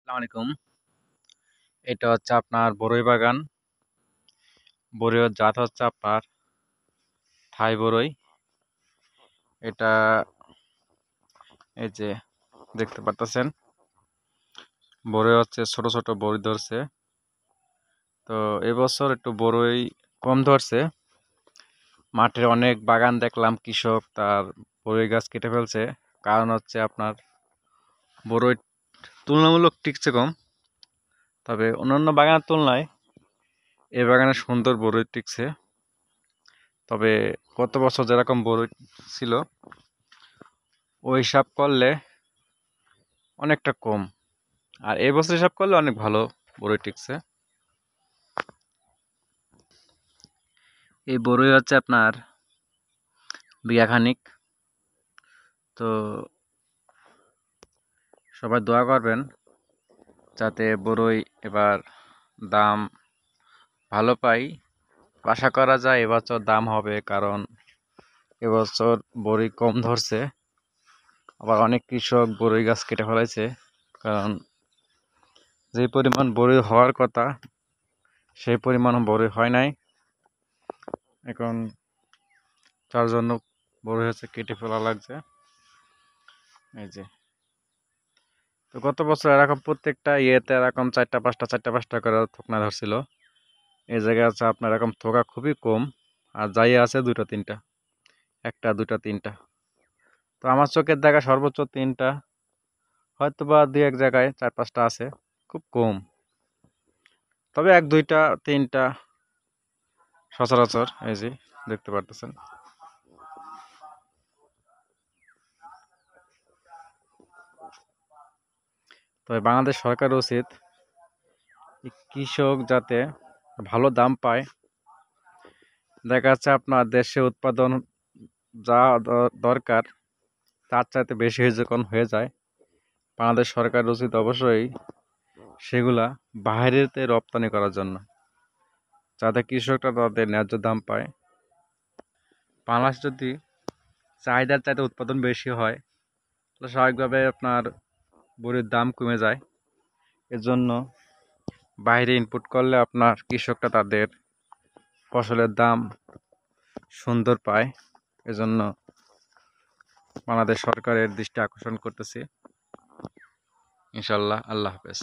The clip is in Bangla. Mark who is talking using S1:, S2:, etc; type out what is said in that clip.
S1: আসসালামু আলাইকুম। এটা হচ্ছে আপনার বরই বাগান। বরইয়ের জাত হচ্ছে আপনার থাই বরই। এটা এই যে দেখতে পারতেছেন, বরই হচ্ছে ছোট ছোট বরই ধরছে। তো এবছর একটু বরই কম ধরছে। মাঠে অনেক বাগান দেখলাম, কৃষক তার বরই গাছ কেটে ফেলছে। কারণ হচ্ছে আপনার বরই তুলনামূলক টিকছে কম। তবে অন্যান্য বাগানের তুলনায় এই বাগানে সুন্দর বরই টিকছে। তবে গত বছর যেরকম বরই ছিল ওই হিসাব করলে অনেকটা কম, আর এই বছর হিসাব করলে অনেক ভালো বরই টিকছে। এই বরই হচ্ছে আপনার বিঘা খানিক। তো সবাই দোয়া করবেন যাতে বরই এবার দাম ভালো পাই। আশা করা যায় এবছর দাম হবে, কারণ এবছর বরই কম ধরছে। আবার অনেক কৃষক বরই গাছ কেটে ফেলাইছে, কারণ যে পরিমাণ বরই হওয়ার কথা সেই পরিমাণ বরই হয় নাই। এখন তার জন্য বরই হচ্ছে কেটে ফেলা লাগছে। এই যে, তো গত বছর এরকম প্রত্যেকটা ইয়েতে এরকম চারটা পাঁচটা করে থোকনা ধরছিল। এই জায়গায় আছে আপনার এরকম থোকা খুবই কম, আর যাই আছে দুইটা তিনটা, একটা দুইটা তিনটা। তো আমার চোখের দেখা সর্বোচ্চ তিনটা, হয়তো বা দুই এক জায়গায় চার পাঁচটা আছে, খুব কম। তবে এক দুইটা তিনটা সচরাচর এই যে দেখতে পারতেছেন। তবে বাংলাদেশ সরকার উচিত এই কৃষক যাতে ভালো দাম পায়। দেখা যাচ্ছে আপনার দেশে উৎপাদন যা দরকার তার চাইতে বেশি যখন হয়ে যায়, বাংলাদেশ সরকার উচিত অবশ্যই সেগুলা বাইরেতে রপ্তানি করার জন্য, যাতে কৃষকরা তাদের ন্যায্য দাম পায়। বাংলাদেশ যদি চাহিদার চাইতে উৎপাদন বেশি হয়, তাহলে স্বাভাবিকভাবে আপনার বড়ির দাম কমে যায়। এজন্য বাইরে ইনপুট করলে আপনার কৃষকরা তাদের ফসলের দাম সুন্দর পায়। এজন্য বাংলাদেশ সরকারের দৃষ্টি আকর্ষণ করতেছি। ইনশাল্লাহ। আল্লাহ হাফেজ।